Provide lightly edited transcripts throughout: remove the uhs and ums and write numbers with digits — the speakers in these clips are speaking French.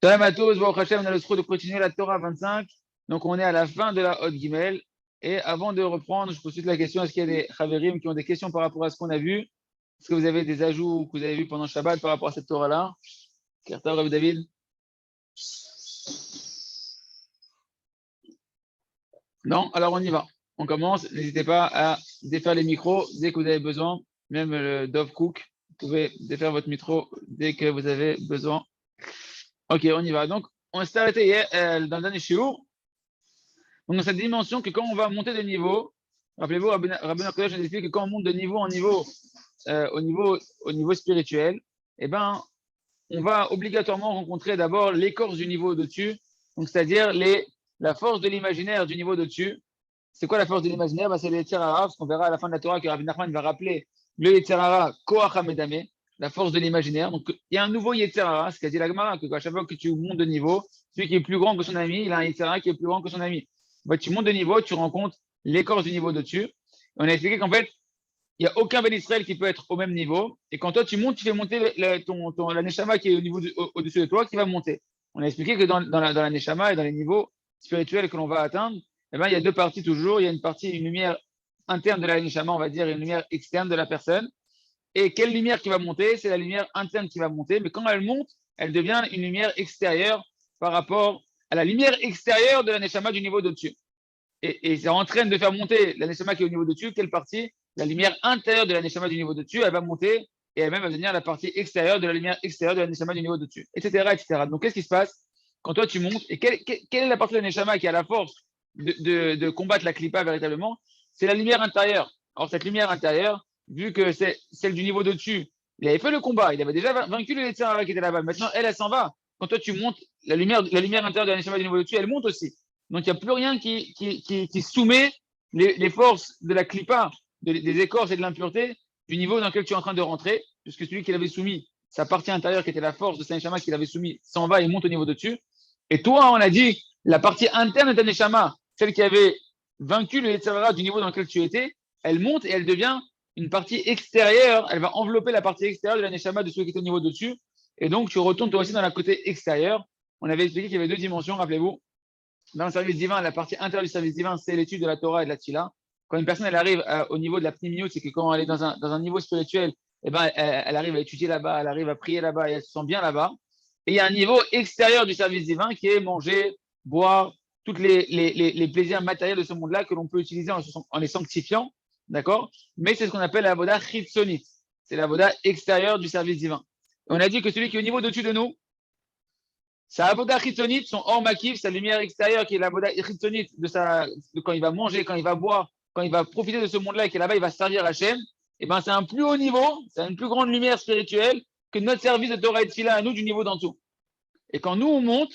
Shalom à tous, Baruch Hashem, on a le droit de continuer la Torah 25. Donc, on est à la fin de la Hot Gimel. Et avant de reprendre, je pose toute la question, est-ce qu'il y a des Chaverim qui ont des questions par rapport à ce qu'on a vu? Est-ce que vous avez des ajouts que vous avez vus pendant Shabbat par rapport à cette Torah-là? Kerta, Rabbi David? Non? Alors, on y va. On commence. N'hésitez pas à défaire les micros dès que vous avez besoin. Même le Dove Cook, vous pouvez défaire votre micro dès que vous avez besoin. Ok, on y va. Donc, on s'est arrêté hier dans le dernier shiur. Donc, dans cette dimension que quand on va monter de niveau, rappelez-vous, Rabbi Kodesh nous explique que quand on monte de niveau en niveau, au niveau spirituel, eh ben, on va obligatoirement rencontrer d'abord l'écorce du niveau au-dessus, donc c'est-à-dire la force de l'imaginaire du niveau au-dessus. C'est quoi la force de l'imaginaire? Ben, c'est le Yetzer Hara, parce qu'on verra à la fin de la Torah que Rabbi Nachman va rappeler le Yetzer Hara, Koach HaMedame, la force de l'imaginaire. Donc, il y a un nouveau Yetzer Hara, ce qu'a dit la Gemara, que à chaque fois que tu montes de niveau, celui qui est plus grand que son ami, il a un Yetzer Hara qui est plus grand que son ami. Ben, tu montes de niveau, tu rencontres l'écorce du niveau au-dessus. On a expliqué qu'en fait, il n'y a aucun Ben Israël qui peut être au même niveau. Et quand toi, tu montes, tu fais monter la Neshama qui est au-dessus de toi, qui va monter. On a expliqué que dans la Neshama et dans les niveaux spirituels que l'on va atteindre, eh ben, il y a deux parties toujours. Il y a une partie, une lumière interne de la Neshama, on va dire, et une lumière externe de la personne. Et quelle lumière qui va monter? C'est la lumière interne qui va monter. Mais quand elle monte, elle devient une lumière extérieure par rapport à la lumière extérieure de la Neshama du niveau d'au-dessus. Et c'est en train de faire monter la Neshama qui est au niveau dessus. Quelle partie? La lumière intérieure de la Neshama du niveau dessus, elle va monter et elle-même va devenir la partie extérieure de la lumière extérieure de la Neshama du niveau dessus, etc., etc. Donc, qu'est-ce qui se passe quand toi tu montes? Et quelle est la partie de la Neshama qui a la force de combattre la Klippa véritablement? C'est la lumière intérieure. Alors, cette lumière intérieure, vu que c'est celle du niveau dessus, il avait fait le combat, il avait déjà vaincu le Yetzirah qui était là-bas. Maintenant, elle s'en va. Quand toi tu montes, la lumière intérieure de la Neshama du niveau dessus, elle monte aussi. Donc, il n'y a plus rien qui soumet les forces de la clipa, des écorces et de l'impureté du niveau dans lequel tu es en train de rentrer, puisque celui qui l'avait soumis, sa partie intérieure qui était la force de sa neshama qui l'avait soumis, s'en va et monte au niveau dessus. Et toi, on a dit, la partie interne de ta neshama, celle qui avait vaincu le Yetzirah du niveau dans lequel tu étais, elle monte et elle devient une partie extérieure, elle va envelopper la partie extérieure de la neshama de celui qui était au niveau dessus. Et donc, tu retournes toi aussi dans la côté extérieure. On avait expliqué qu'il y avait deux dimensions, rappelez-vous. Dans le service divin, la partie intérieure du service divin, c'est l'étude de la Torah et de la Tfila. Quand une personne elle arrive au niveau de la pnimiyut, c'est que quand elle est dans un niveau spirituel, eh ben, elle arrive à étudier là-bas, elle arrive à prier là-bas et elle se sent bien là-bas. Et il y a un niveau extérieur du service divin qui est manger, boire, tous les plaisirs matériels de ce monde-là que l'on peut utiliser en les sanctifiant, d'accord? Mais c'est ce qu'on appelle la voda chitzonit. C'est la voda extérieure du service divin. Et on a dit que celui qui est au niveau au-dessus de nous, sa avoda chitzonite, son hors makif, sa lumière extérieure, qui est la avoda chitzonite de quand il va manger, quand il va boire, quand il va profiter de ce monde-là et qui est là-bas, il va servir Hachem, et ben c'est un plus haut niveau, c'est une plus grande lumière spirituelle que notre service de Torah et de Tfila à nous du niveau d'en dessous. Et quand nous on monte,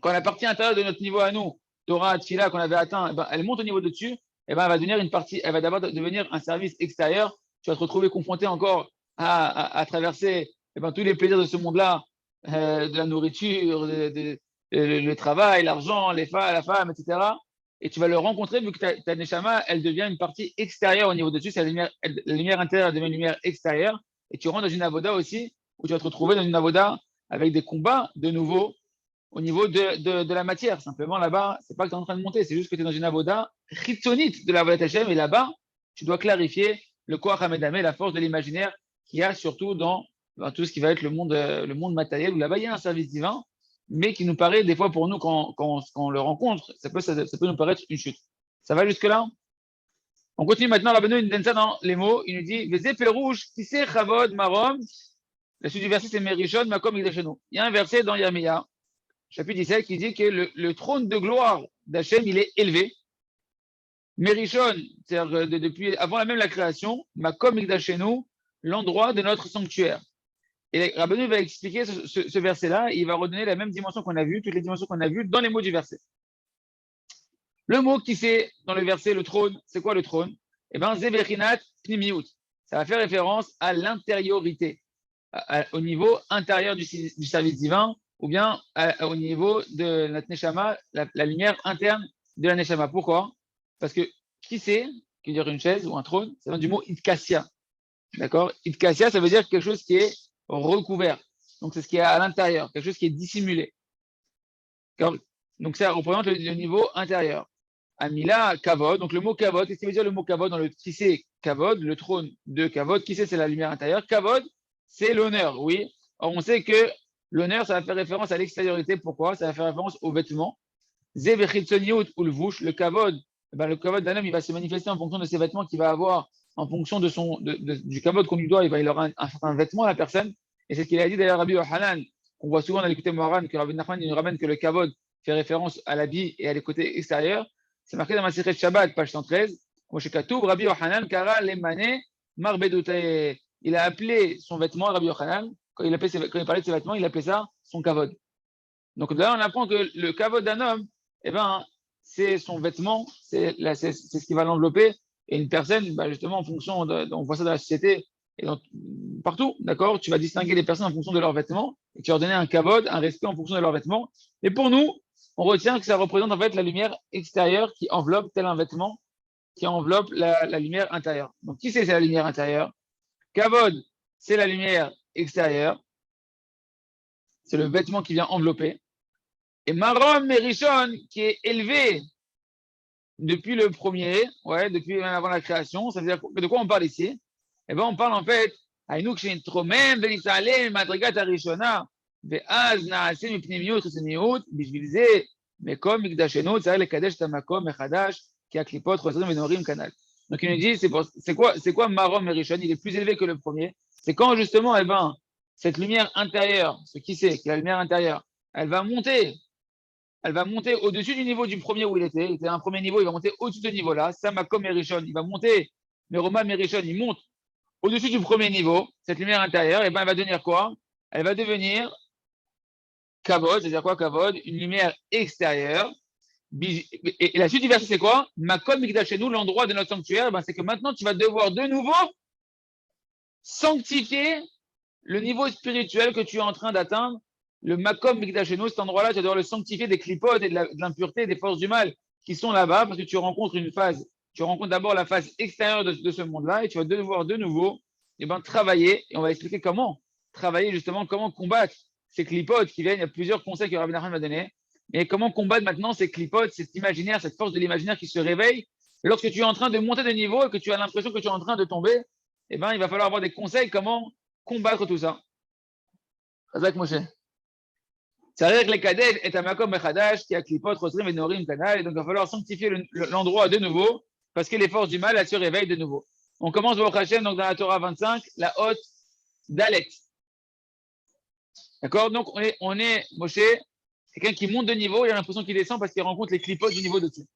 quand la partie intérieure de notre niveau à nous, Torah, Tfila, qu'on avait atteint, eh ben, elle monte au niveau de dessus, et ben elle va devenir une partie, elle va d'abord devenir un service extérieur. Tu vas te retrouver confronté encore à traverser eh ben, tous les plaisirs de ce monde-là, de la nourriture, le travail, l'argent, la femme, etc. Et tu vas le rencontrer vu que ta neshama, elle devient une partie extérieure au niveau de dessus, c'est la lumière intérieure devient une lumière extérieure, et tu rentres dans une avoda aussi, où tu vas te retrouver dans une avoda avec des combats de nouveau au niveau de la matière. Simplement, là-bas, c'est pas que tu es en train de monter, c'est juste que tu es dans une avoda chitzonite de la avoda Hashem, et là-bas, tu dois clarifier le koach hamedame, la force de l'imaginaire qu'il y a surtout dans tout ce qui va être le monde matériel, où là-bas, il y a un service divin, mais qui nous paraît, des fois, pour nous, quand on le rencontre, ça peut nous paraître une chute. Ça va jusque-là? On continue maintenant, Rabbeinu, il nous donne ça dans les mots, il nous dit, Vezé rouge, tissé chavod marom, la suite du verset, c'est Merishon, Makom Igdashenu. Il y a un verset dans Yirmiya, chapitre 17, qui dit que le trône de gloire d'Hachem, il est élevé. Merishon, c'est-à-dire depuis avant même la création, Makom Igdashenu, l'endroit de notre sanctuaire. Et Rabbeinu va expliquer ce verset-là, et il va redonner la même dimension qu'on a vue, toutes les dimensions qu'on a vues dans les mots du verset. Le mot qui c'est dans le verset, le trône, c'est quoi le trône? Eh bien, Zeverinat Pnimiut. Ça va faire référence à l'intériorité, au niveau intérieur du service divin, ou bien au niveau de notre Neshama, la lumière interne de la Neshama. Pourquoi? Parce que qui c'est, qui veut dire une chaise ou un trône, ça vient du mot Itkassia. D'accord? Itkassia, ça veut dire quelque chose qui est recouvert. Donc, c'est ce qui est à l'intérieur, quelque chose qui est dissimulé. Donc, ça représente le niveau intérieur. Amila, kavod. Donc, le mot kavod, qu'est-ce qui veut dire le mot kavod dans le qui c'est kavod, le trône de kavod. Qui c'est la lumière intérieure. Kavod, c'est l'honneur, oui. Or, on sait que l'honneur, ça va faire référence à l'extériorité. Pourquoi? Ça va faire référence aux vêtements. Ou le kavod, le kavod d'un homme, il va se manifester en fonction de ses vêtements qu'il va avoir, en fonction du kavod qu'on lui doit, il aura un certain vêtement à la personne. Et c'est ce qu'il a dit d'ailleurs Rabbi Yohanan. On voit souvent dans les côtés Moharan que Rabbi Nachman il nous ramène que le kavod fait référence à l'habit et à les côtés extérieurs. C'est marqué dans ma série de Shabbat, page 113. Rabbi Yohanan, Kara Lemane, Marbedote. Il a appelé son vêtement, Rabbi Yohanan, quand il parlait de ses vêtements, il appelait ça son kavod. Donc là, on apprend que le kavod d'un homme, c'est son vêtement, c'est ce qui va l'envelopper. Et une personne, justement, en fonction, on voit ça dans la société, et partout, d'accord, tu vas distinguer les personnes en fonction de leurs vêtements, et tu vas leur donner un kavod, un respect en fonction de leurs vêtements. Et pour nous, on retient que ça représente en fait la lumière extérieure qui enveloppe tel un vêtement, qui enveloppe la lumière intérieure. Donc, qui c'est la lumière intérieure? Kavod, c'est la lumière extérieure, c'est le vêtement qui vient envelopper. Et Marom Merishon, qui est élevé depuis le premier, depuis même avant la création, ça veut dire de quoi on parle ici? On parle en fait, Aïnouk Shentromem, Venisalem, Madrigat Arishona, Veaz Naasim, Pnimiut, Cheseniut, Bishvilze, Mekom, Mikdashenu, Tsar le Kadesh Tamakom, Mechadash, qui a Klipot, Rosarim, Venorim, Canal. Donc il nous dit, c'est quoi Marom Merishon? Il est plus élevé que le premier. C'est quand justement, cette lumière intérieure, ce qui c'est, qui est la lumière intérieure, elle va monter au-dessus du niveau du premier où il était. Il était à un premier niveau, il va monter au-dessus de ce niveau-là. Samakom Merishon, il va monter. Meroma Merishon, il monte au-dessus du premier niveau. Cette lumière intérieure, elle va devenir quoi? Elle va devenir Kavod, c'est-à-dire quoi Kavod? Une lumière extérieure. Et la suite du verset, c'est quoi? Makom Mikdashenu, l'endroit de notre sanctuaire, c'est que maintenant tu vas devoir de nouveau sanctifier le niveau spirituel que tu es en train d'atteindre. Le Makom Mikdashenu, cet endroit-là, tu vas devoir le sanctifier des clipotes et de l'impureté, des forces du mal qui sont là-bas, parce que tu rencontres d'abord la phase extérieure de ce monde-là, et tu vas devoir de nouveau travailler, et on va expliquer comment travailler justement, comment combattre ces clipotes qui viennent. Il y a plusieurs conseils que Rabbi Nachman m'a donné, mais comment combattre maintenant ces clipotes, cet imaginaire, cette force de l'imaginaire qui se réveille lorsque tu es en train de monter de niveau et que tu as l'impression que tu es en train de tomber. Il va falloir avoir des conseils comment combattre tout ça. Azak Moshe. C'est-à-dire que les Kadesh est un makom mechadash qui a klipot, rosrim et norim kanal, et donc il va falloir sanctifier l'endroit de nouveau parce que les forces du mal, elles se réveillent de nouveau. On commence au Hashem, donc dans la Torah 25, la haute d'Alet. D'accord? Donc on est Moshe, quelqu'un qui monte de niveau, il a l'impression qu'il descend parce qu'il rencontre les clipotes du niveau de-dessus.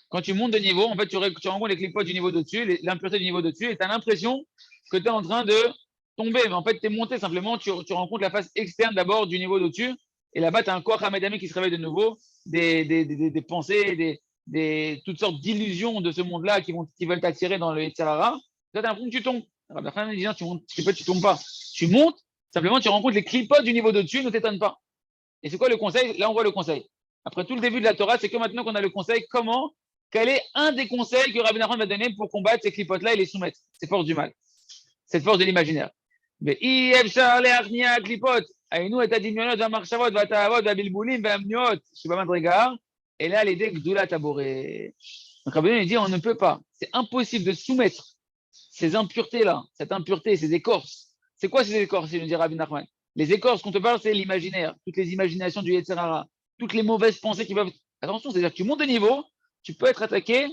Quand tu montes de niveau, en fait, tu rencontres les clipotes du niveau de-dessus, l'impureté du niveau de-dessus, et tu as l'impression que tu es en train de tomber. Mais en fait, tu es monté simplement, tu rencontres la face externe d'abord du niveau d'au-dessus, et là-bas, tu as un corps Hamedami qui se réveille de nouveau, des pensées, toutes sortes d'illusions de ce monde-là qui veulent t'attirer dans le Yetzirara. Là, tu as l'impression que tu tombes. Rabbi dit, tu tombes pas. Tu montes, simplement, tu rencontres les clipotes du niveau d'au-dessus, ne t'étonne pas. Et c'est quoi le conseil? Là, on voit le conseil. Après tout le début de la Torah, c'est que maintenant qu'on a le conseil, quel est un des conseils que Rabbi Nachman va donner pour combattre ces clipotes-là et les soumettre, ces forces du mal, cette force de l'imaginaire? Mais et là, l'idée Gdoula Taboré. Donc Rabbi dit on ne peut pas, c'est impossible de soumettre ces impuretés-là, cette impureté, ces écorces. C'est quoi ces écorces, il nous dit Rabbi Nachman? Les écorces qu'on te parle, c'est l'imaginaire, toutes les imaginations du Yetzirara, toutes les mauvaises pensées qui peuvent. Attention, c'est-à-dire que tu montes de niveau, tu peux être attaqué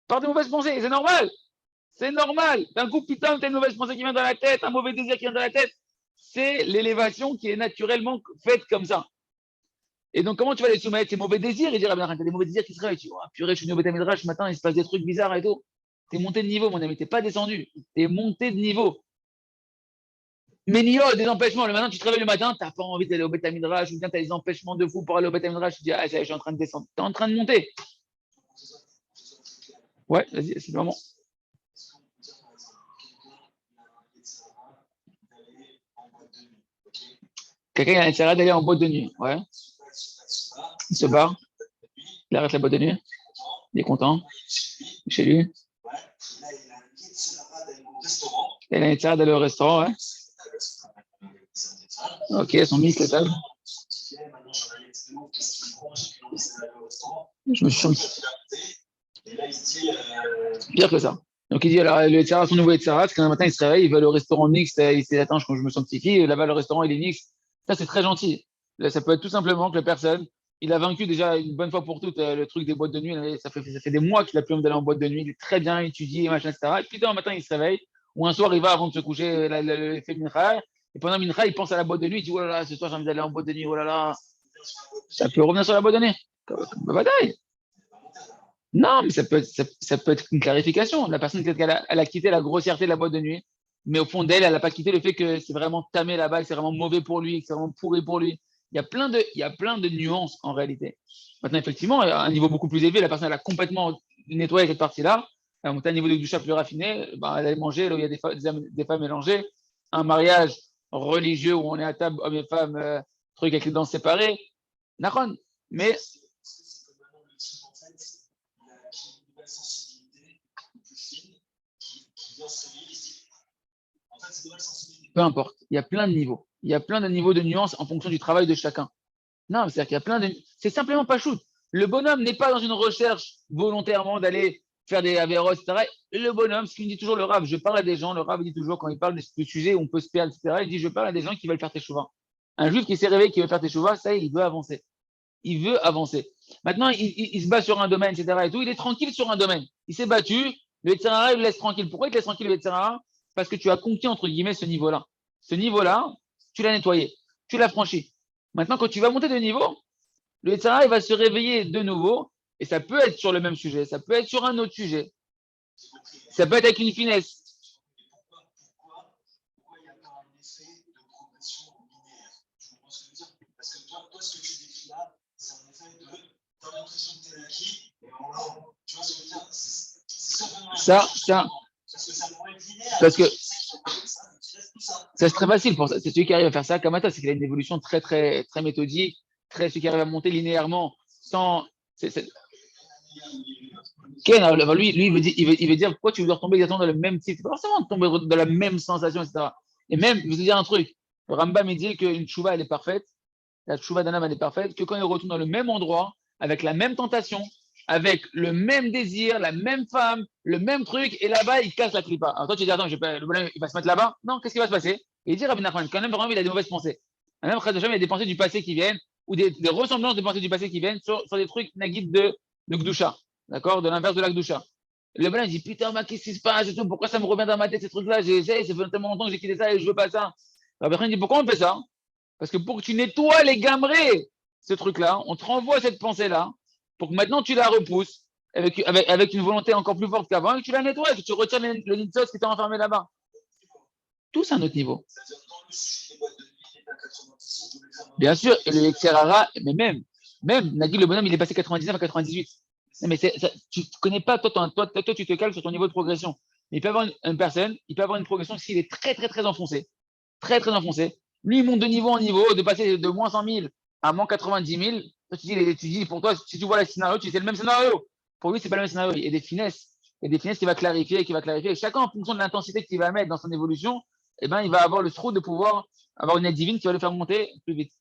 par des mauvaises pensées, c'est normal. C'est normal. D'un coup, putain, tu as une mauvaise pensée qui vient dans la tête, un mauvais désir qui vient dans la tête. C'est l'élévation qui est naturellement faite comme ça. Et donc, comment tu vas les soumettre? Ces mauvais désirs, il dirait, tu as des mauvais désirs qui se réveillent. Tu vois, purée, je suis au Beth Midrash ce matin, il se passe des trucs bizarres et tout. Tu es monté de niveau, mon ami, tu n'es pas descendu. Tu es monté de niveau. Mais il y a des empêchements. Le matin, tu te réveilles le matin, tu n'as pas envie d'aller au Beth Midrash, ou bien tu as des empêchements de fou pour aller au Beth Midrash. Tu dis, ah, je suis en train de descendre. Tu es en train de monter. Ouais, vas-y, c'est le moment. Quelqu'un a intérêt d'aller en boîte de nuit. Ouais. Il se barre. Il arrête la boîte de nuit. Il est content. Chez lui. Il a intérêt d'aller au restaurant. Ouais. Ok, elles sont mises, les tables. Je me suis senti pire que ça. Donc il dit alors le Etsara, son nouveau Etsara, c'est qu'un matin il se réveille, il va au restaurant mixte, il s'est attends, quand je me sanctifie, là-bas le restaurant il est mixte. Ça c'est très gentil. Là, ça peut être tout simplement que la personne, il a vaincu déjà une bonne fois pour toutes le truc des boîtes de nuit. Ça fait des mois qu'il a plus envie d'aller en boîte de nuit, il est très bien étudié, machin, etc. Et puis un matin il se réveille, ou un soir il va avant de se coucher, il fait Mincha, et pendant Mincha il pense à la boîte de nuit, il dit oh là là, ce soir j'ai envie d'aller en boîte de nuit, oh là là. Ça peut revenir sur la boîte de nuit. Bah, bataille. Non, mais ça peut être une clarification. La personne, peut-être qu'elle a quitté la grossièreté de la boîte de nuit, mais au fond d'elle, elle n'a pas quitté le fait que c'est vraiment tamé là-bas, que c'est vraiment mauvais pour lui, que c'est vraiment pourri pour lui. Il y a plein de nuances en réalité. Maintenant, effectivement, à un niveau beaucoup plus élevé, la personne, elle a complètement nettoyé cette partie-là. Elle a monté à un niveau de doucha plus raffiné. Ben, elle a mangé là où il y a des femmes mélangées. Un mariage religieux où on est à table, hommes et femmes, truc avec les dents séparées. Nakon. Mais peu importe, il y a plein de niveaux. Il y a plein de niveaux de nuances en fonction du travail de chacun. Non, c'est-à-dire qu'il y a plein de. C'est simplement pas shoot. Le bonhomme n'est pas dans une recherche volontairement d'aller faire des avéros, etc. Et le bonhomme, ce qu'il me dit toujours le Rav, je parle à des gens, le Rav dit toujours quand il parle de sujets où on peut se perdre, etc. Il dit je parle à des gens qui veulent faire teshuva. Un juif qui s'est réveillé, qui veut faire teshuva, ça y est, il veut avancer. Il veut avancer. Maintenant, il se bat sur un domaine, etc. Et tout. Il est tranquille sur un domaine. Il s'est battu. Le Yetzirah, il le laisse tranquille. Pourquoi il te laisse tranquille le Yetzirah? Parce que tu as conquis, entre guillemets, ce niveau-là. Ce niveau-là, tu l'as nettoyé. Tu l'as franchi. Maintenant, quand tu vas monter de niveau, le Yetzirah, il va se réveiller de nouveau. Et ça peut être sur le même sujet. Ça peut être sur un autre sujet. Ça peut être avec une finesse. Ça, parce que c'est très facile pour ça. C'est celui qui arrive à faire ça. Kamata, c'est qu'il a une évolution très, très, très méthodique, très, celui qui arrive à monter linéairement sans. Ken, alors, lui il veut dire pourquoi tu veux retomber exactement dans le même type. C'est pas forcément tomber dans la même sensation, etc. Et même, je vais te dire un truc. Le Rambam, il dit qu'une chouva, elle est parfaite. La chouva d'un homme, elle est parfaite que quand il retourne dans le même endroit, avec la même tentation, avec le même désir, la même femme, le même truc, et là-bas, il casse la clipa. Alors toi, tu dis, attends, le bonhomme, il va se mettre là-bas. Non, qu'est-ce qui va se passer? Et il dit, Rabbi Nachman, quand même, vraiment, il a des mauvaises pensées. Un homme, il y a des pensées du passé qui viennent, ou des ressemblances de pensées du passé qui viennent sur des trucs naguides de Gdusha, d'accord? De l'inverse de la Gdusha. Le bonhomme, il dit, putain, mais qu'est-ce qui se passe et tout, pourquoi ça me revient dans ma tête, ces trucs-là? J'essaie, ça fait tellement longtemps que j'ai quitté ça et je veux pas ça. Alors, il dit, pourquoi on fait ça? Parce que pour que tu nettoies les gamrés, ce truc-là, on te renvoie cette pensée-là, pour que maintenant tu la repousses avec une volonté encore plus forte qu'avant, et que tu la nettoies, et que tu retires le nitzos qui t'a enfermé là-bas. Tout c'est un autre niveau. Bien sûr, et le Xerara, mais même, Nagui, le bonhomme, il est passé 99 à 98. Non, mais tu ne connais pas, toi, tu te cales sur ton niveau de progression. Mais il peut avoir une personne, il peut avoir une progression s'il est très, très, très enfoncé. Très, très enfoncé. Lui, il monte de niveau en niveau, de passer de moins 100 000 à moins 90 000. Toi, tu dis, pour toi, si tu vois le scénario, tu dis c'est le même scénario. Pour lui, c'est pas le même scénario. Il y a des finesses. Il y a des finesses qui va clarifier, qui va clarifier. Et chacun, en fonction de l'intensité qu'il va mettre dans son évolution, eh ben, il va avoir le trou de pouvoir avoir une aide divine qui va le faire monter plus vite.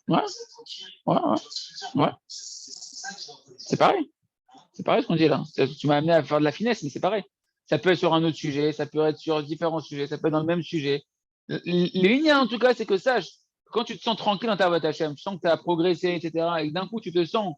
Ouais, ouais, ouais. Ouais. C'est pareil. C'est pareil ce qu'on dit là. Tu m'as amené à faire de la finesse, mais c'est pareil. Ça peut être sur un autre sujet, ça peut être sur différents sujets, ça peut être dans le même sujet. L'union, en tout cas, c'est que sache, quand tu te sens tranquille dans ta voie Hachem, tu sens que tu as progressé, etc., et que d'un coup, tu te sens,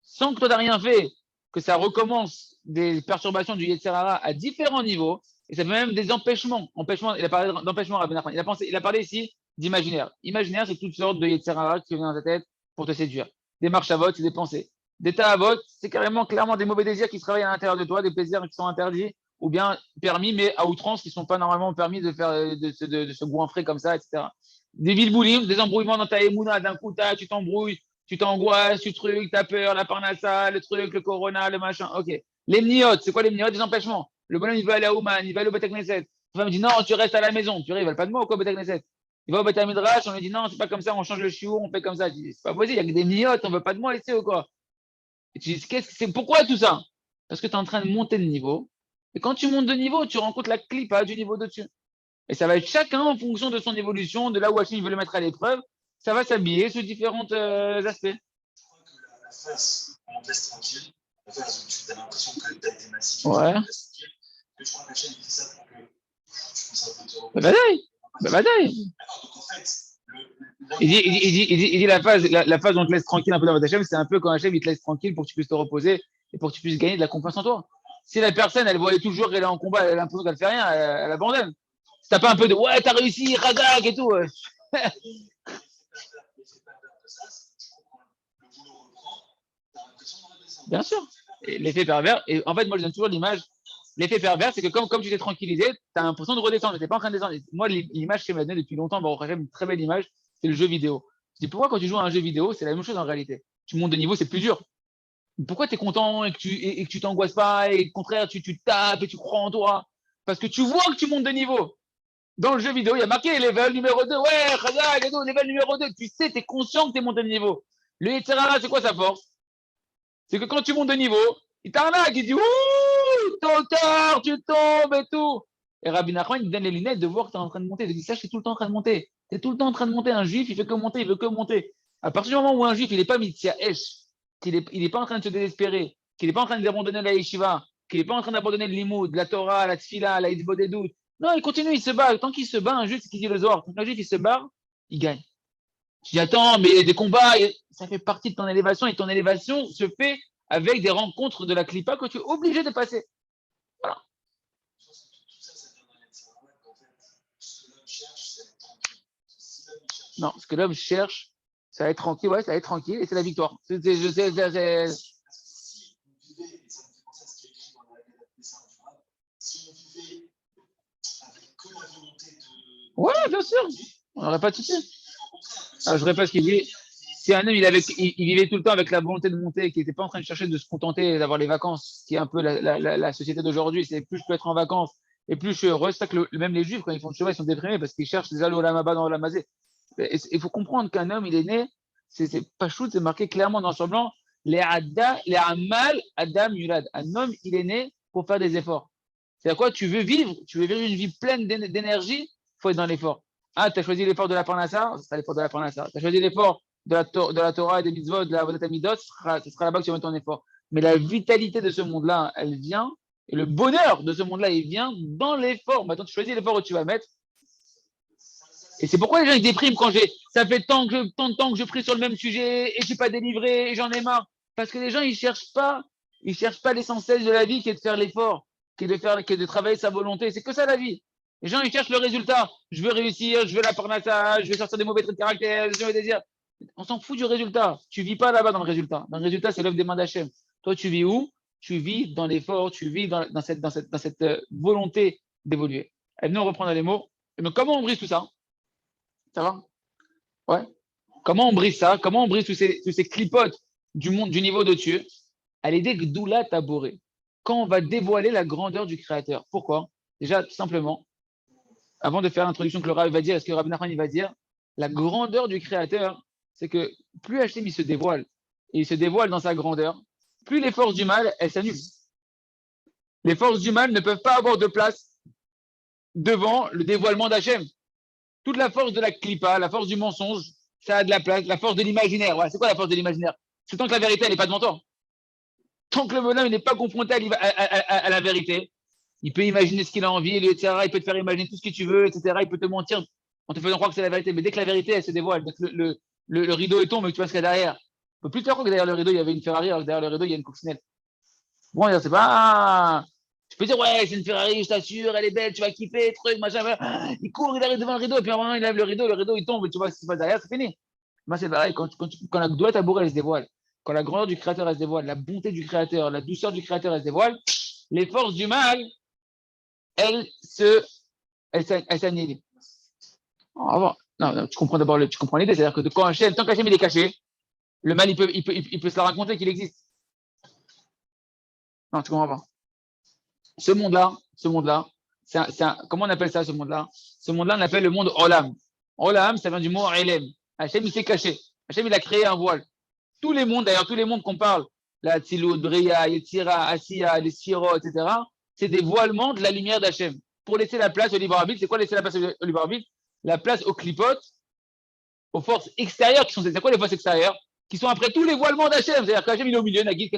sans que toi, tu n'as rien fait, que ça recommence des perturbations du Yetzirara à différents niveaux, et ça fait même des empêchements. Il a parlé d'empêchements, Rabbi Nachman. Il a parlé ici d'imaginaire. Imaginaire, c'est toutes sortes de Yetzirara qui viennent dans ta tête pour te séduire. Des marches à vote, c'est des pensées. Des tas à vote, c'est carrément clairement des mauvais désirs qui se travaillent à l'intérieur de toi, des plaisirs qui sont interdits ou bien permis, mais à outrance, qui ne sont pas normalement permis de faire de se goinfrer comme ça, etc. Des villes des embrouillements dans ta émouna, d'un coup, tu t'embrouilles, tu t'angoisses, tu trucs, t'as peur, la parnassa, le truc, le corona, le machin, ok. Les mniotes, c'est quoi les mniotes? Des empêchements. Le bonhomme, il va aller à Ouman, il va aller au Beth Knesset. La femme dit non, tu restes à la maison. Tu rigoles pas de moi ou quoi, Beth Knesset? Il va au Beth Midrash, on lui dit non, c'est pas comme ça, on change le chiot, on fait comme ça. C'est pas possible, il y a que des mniotes, on veut pas de moi ici ou quoi? Et tu dis, pourquoi tout ça? Parce que tu es en train de monter de niveau. Et quand tu montes de niveau, tu rencontres la clipa du niveau dessus. Et ça va être chacun en fonction de son évolution, de là où Hachim veut le mettre à l'épreuve. Ça va s'habiller sous différents aspects. Je crois que la phase où on te laisse tranquille, la phase où tu as l'impression que tu as été massacré, Ouais. que je crois que la chaîne fait ça pour que tu puisses un peu te Bah, reposer. badaï. Donc en fait, Il dit la phase où on te laisse tranquille un peu dans votre Hachem, c'est un peu quand Hachem il te laisse tranquille pour que tu puisses te reposer et pour que tu puisses gagner de la confiance en toi. Si la personne, elle voit toujours qu'elle est en combat, elle a l'impression qu'elle fait rien, elle abandonne. Si t'as pas un peu de ouais, t'as réussi, Razak et tout. Bien sûr. Et l'effet pervers, et en fait, moi je donne toujours l'image. L'effet pervers, c'est que comme tu t'es tranquillisé, tu as l'impression de redescendre, mais tu n'es pas en train de descendre. Moi, l'image qui m'a donné depuis longtemps, bon, une très belle image, c'est le jeu vidéo. Je dis pourquoi quand tu joues à un jeu vidéo, c'est la même chose en réalité. Tu montes de niveau, c'est plus dur. Pourquoi tu es content et que tu t'angoisses pas et au contraire, tu tapes et tu crois en toi? Parce que tu vois que tu montes de niveau. Dans le jeu vidéo, il y a marqué level numéro 2. Ouais, Khazak, level numéro 2. Tu sais, tu es conscient que tu es monté de niveau. Le Yetzirara, c'est quoi sa force? C'est que quand tu montes de niveau, il t'arnaque, il dit ouh, tard, tu tombes et tout. Et Rabbi Nachman, il te donne les lunettes de voir que tu es en train de monter. Il te dit, ça, je suis tout le temps en train de monter. Tu es tout le temps en train de monter. Un juif, il fait que monter, il veut que monter. À partir du moment où un juif, il n'est pas mitzia esh, qu'il n'est pas en train de se désespérer, qu'il n'est pas en train d'abandonner la yeshiva, qu'il n'est pas en train d'abandonner le limoud, la Torah, la tfila, la doutes. Non, il continue, il se bat. Tant qu'il se bat, un juif, c'est qui dit le Zohar. Tant qu'un juif, il se bat, il gagne. Je dis, attends, mais des combats, ça fait partie de ton élévation et ton élévation se fait avec des rencontres de la clipa que tu es obligé de passer. Voilà. Non, ce que l'homme cherche, ça va être tranquille, ouais, ça va être tranquille, et c'est la victoire. Je sais, ouais, bien sûr. On n'aurait pas de souci. Alors, je répète ce qu'il dit. Si un homme il vivait tout le temps avec la volonté de monter, qui n'était pas en train de chercher de se contenter d'avoir les vacances, qui est un peu la société d'aujourd'hui, c'est plus je peux être en vacances et plus je suis heureux. C'est ça que même les juifs, quand ils font le chemin, ils sont déprimés parce qu'ils cherchent déjà l'olamaba dans l'olamazé. Il faut comprendre qu'un homme, il est né, c'est pas chou, c'est marqué clairement dans son blanc, les amal adam yulad. Un homme, il est né pour faire des efforts. C'est à quoi tu veux vivre une vie pleine d'énergie, il faut être dans l'effort. Ah, tu as choisi l'effort de la parnassa, ce sera l'effort de la parnassa. Tu as choisi l'effort de la Torah et des mitzvot, de la Vodat Midot, ce sera là-bas que tu vas mettre ton effort. Mais la vitalité de ce monde-là, elle vient, et le bonheur de ce monde-là, il vient dans l'effort. Maintenant, tu choisis l'effort où tu vas mettre. Et c'est pourquoi les gens ils dépriment quand ça fait tant de temps que je prie sur le même sujet et je suis pas délivré et j'en ai marre. Parce que les gens, ils cherchent pas l'essentiel de la vie qui est de faire l'effort, qui est de travailler sa volonté. C'est que ça la vie. Les gens, ils cherchent le résultat. Je veux réussir, je veux la parnassa, je veux sortir des mauvais traits de caractère, je veux désir. On s'en fout du résultat. Tu vis pas là-bas dans le résultat. Dans le résultat, c'est l'œuvre des mains d'Hachem. Toi, tu vis où? Tu vis dans l'effort, tu vis dans cette volonté d'évoluer. Et nous, on reprend les mots. Et donc, comment on brise tout ça? Ça va? Ouais. Comment on brise ça? Comment on brise tous ces clipotes du monde, du niveau d'au-dessus? À l'idée que Doula Taboré. Quand on va dévoiler la grandeur du Créateur. Pourquoi? Déjà, tout simplement, avant de faire l'introduction que le Rav va dire, est-ce que Rabbi Nachman il va dire, la grandeur du Créateur, c'est que plus Hachem il se dévoile, et il se dévoile dans sa grandeur, plus les forces du mal, elles s'annulent. Les forces du mal ne peuvent pas avoir de place devant le dévoilement d'Hachem. Toute la force de la clipa, la force du mensonge, ça a de la place. La force de l'imaginaire, ouais, c'est quoi la force de l'imaginaire? C'est tant que la vérité, elle n'est pas devant toi. Tant que le bonhomme n'est pas confronté à la vérité, il peut imaginer ce qu'il a envie, etc. Il peut te faire imaginer tout ce que tu veux, etc. Il peut te mentir en te faisant croire que c'est la vérité. Mais dès que la vérité, elle se dévoile, dès que le rideau est tombé et que tu vois ce qu'il y a derrière, on peut plus te croire que derrière le rideau, il y avait une Ferrari, alors que derrière le rideau, il y a une coccinelle. Bon, c'est pas. Je peux dire, ouais, c'est une Ferrari, je t'assure, elle est belle, tu vas kiffer, truc, machin. Il court, il arrive devant le rideau, et puis à un moment, il lève le rideau, il tombe, et tu vois ce qui se passe derrière, c'est fini. Moi, c'est pareil, quand la doigt tabourée, elle se dévoile, quand la grandeur du Créateur, elle se dévoile, la bonté du Créateur, la douceur du Créateur, elle se dévoile, les forces du mal, elles s'annihilent. Non, non, tu comprends d'abord tu comprends l'idée, c'est-à-dire que tant qu'Hachem il est caché, le mal, il peut se la raconter qu'il existe. Non, tu comprends pas. Ce monde-là, comment on appelle ça, ce monde-là? Ce monde-là, on appelle le monde Olam. Olam, ça vient du mot Elem. Hachem, il s'est caché. Hachem, il a créé un voile. Tous les mondes, d'ailleurs, tous les mondes qu'on parle, la Tzilut, Bria, Yetzira, Asiya, les Sirot, etc., c'est des voilements de la lumière d'Hachem. Pour laisser la place au libre arbitre, c'est quoi laisser la place au libre arbitre? La place aux clipotes, aux forces extérieures qui sont. C'est quoi les forces extérieures? Qui sont après tous les voilements d'Hachem. C'est-à-dire qu'Hachem il est au milieu, Nagid,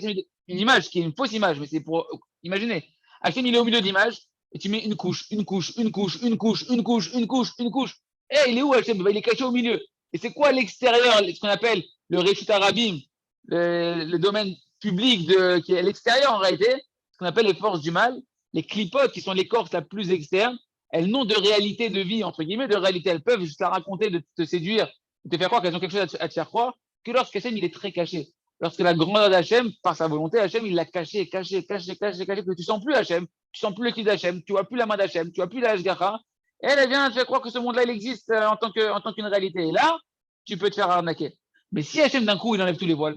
une image qui est une fausse image, mais c'est pour imaginer. Hachem il est au milieu de l'image, et tu mets une couche, une couche, une couche, une couche, une couche, une couche, une couche. Eh, il est où Hachem? Il est caché au milieu. Et c'est quoi l'extérieur, ce qu'on appelle le Réchut Arabim, le domaine public qui est à l'extérieur en réalité, ce qu'on appelle les forces du mal, les clipotes qui sont l'écorce la plus externe, elles n'ont de réalité de vie, entre guillemets, de réalité. Elles peuvent juste la raconter, de te séduire, de te faire croire qu'elles ont quelque chose à te faire croire, que lorsqu'Hachem, il est très caché. Lorsque la grandeur d'Hachem, par sa volonté, Hachem, il l'a caché, caché, caché, caché, caché, que tu sens plus Hachem, tu sens plus le cul d'Hachem, tu vois plus la main d'Hachem, tu vois plus la Hashgacha. Et elle vient te faire croire que ce monde-là, il existe en tant qu'une réalité. Et là, tu peux te faire arnaquer. Mais si Hachem, d'un coup, il enlève tous les voiles,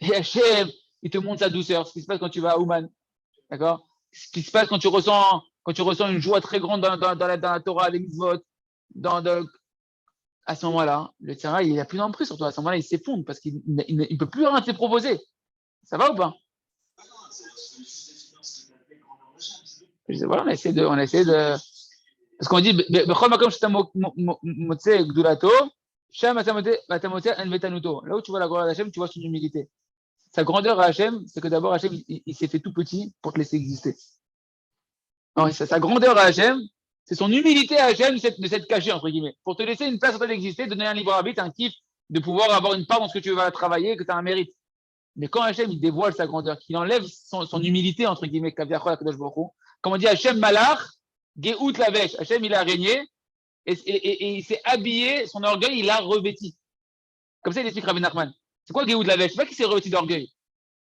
et Hachem, il te montre sa douceur, ce qui se passe quand tu vas à Ouman, d'accord? Ce qui se passe quand tu ressens une joie très grande dans la Torah, les mitzvot, à ce moment-là, le terrain, il n'a plus d'emprise sur toi. À ce moment-là, il s'effondre parce qu'il ne peut plus rien te proposer. Ça va ou pas? Voilà, on essaie de. Parce qu'on dit, là où tu vois la gloire d'Hachem, tu vois son humilité. Sa grandeur à Hachem, c'est que d'abord Hachem, il s'est fait tout petit pour te laisser exister. Non, sa grandeur à Hachem, c'est son humilité à Hachem de s'être caché, entre guillemets, pour te laisser une place en toi d'exister, de donner un libre arbitre, un kiff, de pouvoir avoir une part dans ce que tu vas travailler, que tu as un mérite. Mais quand Hachem, il dévoile sa grandeur, qu'il enlève son humilité, entre guillemets, comme on dit Hachem Malach, Geout Lavesh, Hachem, il a régné, et il s'est habillé, son orgueil, il l'a revêti. Comme ça, il explique Rabbi Nachman. C'est quoi Geout Lavesh? C'est pas qu'il s'est revêti d'orgueil.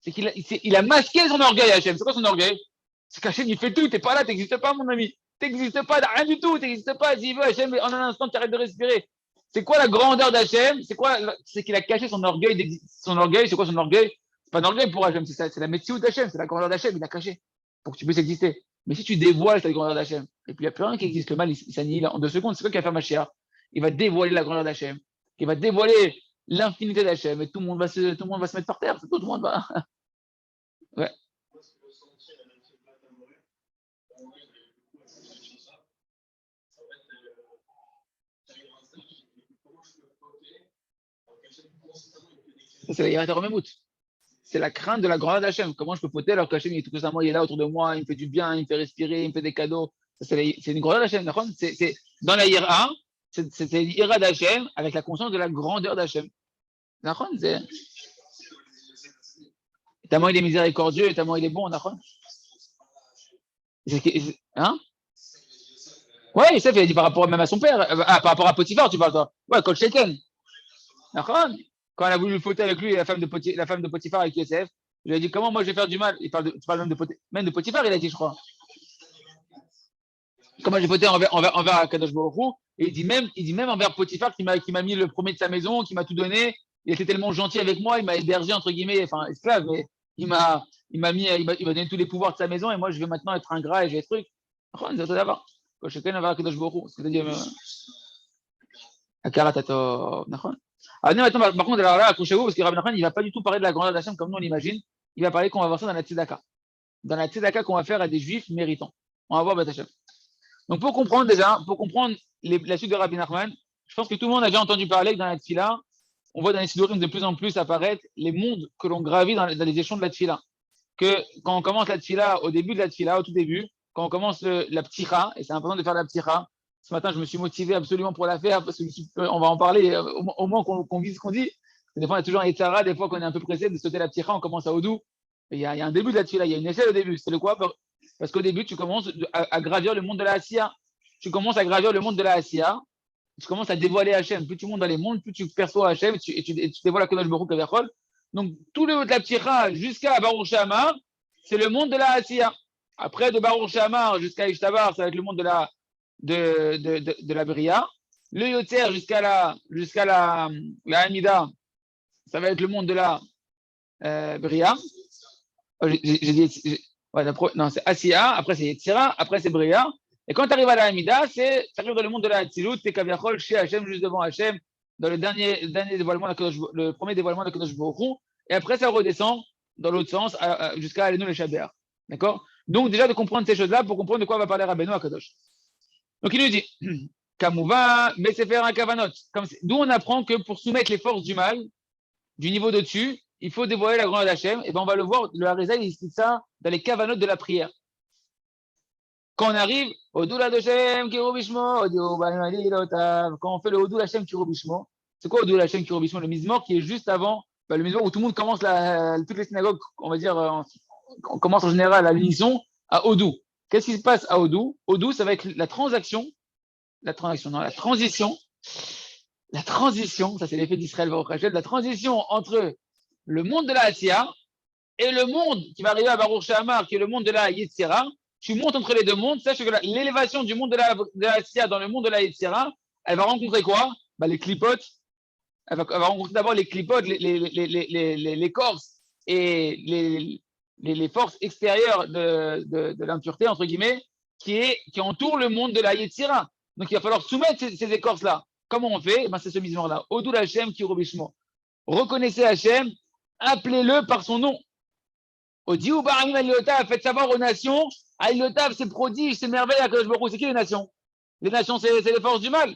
C'est qu'il a masqué son orgueil, Hachem. C'est quoi son orgueil? C'est qu'Hachem, il fait tout, t'es pas là, t'existes pas, mon ami. T'existes pas, rien du tout, t'existes pas. S'il veut, Hachem, en un instant, tu arrêtes de respirer. C'est quoi la grandeur d'Hachem? C'est qu'il a caché son orgueil. Son orgueil, c'est quoi son orgueil? C'est pas un orgueil pour Hachem, c'est la métier d'Hachem, c'est la grandeur d'Hachem, il a caché pour que tu puisses exister. Mais si tu dévoiles cette grandeur d'Hachem, et puis il n'y a plus rien qui existe, le mal, il s'annihile en 2 secondes, c'est quoi qui va faire Mashiach? Il va dévoiler la grandeur d'Hachem, il va dévoiler l'infinité d'Hachem, et tout le monde va se mettre par terre, tout le monde va. Ouais. C'est la Yirat HaRomemut. C'est la crainte de la grandeur d'Hachem. Comment je peux poter alors qu'Hachem il est tout constamment, il est là autour de moi, il me fait du bien, il me fait respirer, il me fait des cadeaux. C'est une grandeur d'Hachem. C'est dans la Yira, c'est l'Yira d'Hachem avec la conscience de la grandeur d'Hachem. Tellement il est miséricordieux, tellement il est bon. Hein? Ouais, Youssef, il a dit par rapport même à son père. Par rapport à Potiphar, tu parles toi. Ouais, Kol Sheken. Quand elle a voulu fauter avec lui, la femme de Potiphar avec Youssef, il lui a dit comment moi je vais faire du mal. Tu parles même de Potiphar, il a dit, je crois. Comment j'ai fauté envers Akadosh Baruch Hu. Et il dit même envers Potiphar qui m'a mis le premier de sa maison, qui m'a tout donné. Il était tellement gentil avec moi, il m'a hébergé entre guillemets, enfin esclave, mais il m'a donné tous les pouvoirs de sa maison et moi je vais maintenant être ingrat et j'ai des trucs. C'est tout d'abord. Quand je connais envers Akadosh Baruch Hu, c'est-à-dire Akaratato. Alors, maintenant, par contre, alors là, accrochez-vous, parce que Rabbi Nachman, il ne va pas du tout parler de la grandeur d'Hachem comme nous on l'imagine. Il va parler qu'on va voir ça dans la Tzedaka. Dans la Tzedaka qu'on va faire à des juifs méritants. On va voir Beth Hachem. Donc, pour comprendre la suite de Rabbi Nachman, je pense que tout le monde a déjà entendu parler que dans la Tfila, on voit dans les Sidurim de plus en plus apparaître les mondes que l'on gravit dans les échelons de la Tfila. Que quand on commence la Tfila, au début de la Tfila, au tout début, quand on commence la Pticha, et c'est important de faire la Pticha. Ce matin, je me suis motivé absolument pour la faire parce qu'on va en parler au moins qu'on vise ce qu'on dit. Des fois, on a toujours un Etzara, des fois qu'on est un peu pressé de sauter la Pticha, on commence à Odou. Il y a un début de la Tfila, il y a une échelle au début. C'est le quoi? Parce qu'au début, tu commences à gravir le monde de la Asiya. Tu commences à gravir le monde de la Asiya. Tu commences à dévoiler Hachem. Plus tu montes dans les mondes, plus tu perçois Hachem et tu dévoiles la Kadosh Baruch Hu. Donc, tout le haut de la Pticha jusqu'à Baruch She'amar, c'est le monde de la Asiya. Après, de Baruch She'amar jusqu'à Ishtabar, ça va être le monde de la Bria. Le Yotzer jusqu'à la Hamida, ça va être le monde de la Bria. Non, c'est Asiya, après c'est Yetzira, après c'est Bria. Et quand tu arrives à la Hamida, tu arrives dans le monde de la Hatzilut, tu es Kaviachol chez Hachem, juste devant Hachem, dans le premier dévoilement de Kadosh Baruch Hu. et après ça redescend dans l'autre sens jusqu'à Alenu le Shabéar. D'accord? Donc déjà de comprendre ces choses-là pour comprendre de quoi va parler Rabbeinu à Kadosh. Donc il nous dit, Kamouva, mais c'est faire un kavanot. D'où on apprend que pour soumettre les forces du mal, du niveau de dessus, il faut dévoiler la grandeur d'Hachem. Et bien on va le voir, le Harizal, il explique ça dans les kavanotes de la prière. Quand on arrive au Doula d'Hachem, Kirubishmo, quand on fait le Odou d'Hachem, Kirubishmo, c'est quoi Odou d'Hachem, Kirubishmo? Le Mizmor qui est juste avant, le Mizmor où tout le monde commence, toutes les synagogues, on va dire, on commence en général à l'unisson, à Odou. Qu'est-ce qui se passe à Odou? Odou, ça va être la transition, ça c'est l'effet d'Israël Baruch Hashem, la transition entre le monde de la Asiya et le monde qui va arriver à Baruch Shamar, qui est le monde de la Yetzira. Tu montes entre les deux mondes, sache que l'élévation du monde de la Asiya dans le monde de la Yetzira, elle va rencontrer quoi? Les clipotes. Elle va rencontrer d'abord les clipotes, les corses et les forces extérieures de l'impureté, entre guillemets, qui entourent le monde de la Yetzira. Donc il va falloir soumettre ces écorces-là. Comment on fait? C'est ce misement-là. Odul Hashem Kirubishmo. Reconnaissez Hashem, appelez-le par son nom. Odiou Baramim Aliotav, faites savoir aux nations, Aliotav, c'est prodige, c'est merveille à Kadosh Baruch Hu. C'est qui les nations? Les nations, c'est les forces du mal.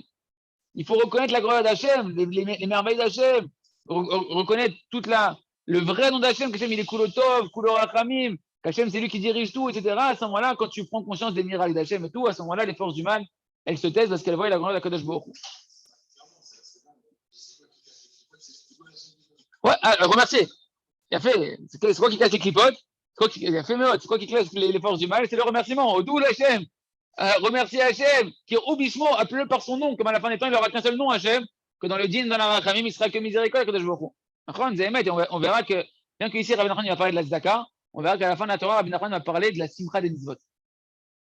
Il faut reconnaître la gloire d'Hachem, les merveilles d'Hachem, reconnaître le vrai nom d'Hachem, qu'Hachem il est Kulotov, Kulorachamim, qu'Hachem c'est lui qui dirige tout, etc. À ce moment-là, quand tu prends conscience des miracles d'Hachem et tout, à ce moment-là, les forces du mal, elles se taisent parce qu'elles voient la grandeur de Kadosh Baruch Hu. Ouais, remercier. Il a fait, c'est quoi qui casse les clipotes? Il a fait, c'est quoi qui casse les forces du mal? C'est le remerciement. Odou Hachem. Remercier Hachem, qui est Ubishmo, appelé par son nom, comme à la fin des temps, il n'aura qu'un seul nom, Hachem, que dans le din, dans la Rachamim, il sera que miséricorde, que de Jbourou. On verra que, bien qu'ici, Rabbi Nachman va parler de la Tzedaka, on verra qu'à la fin de la Torah, Rabbi Nachman va parler de la Simcha des Mitzvot.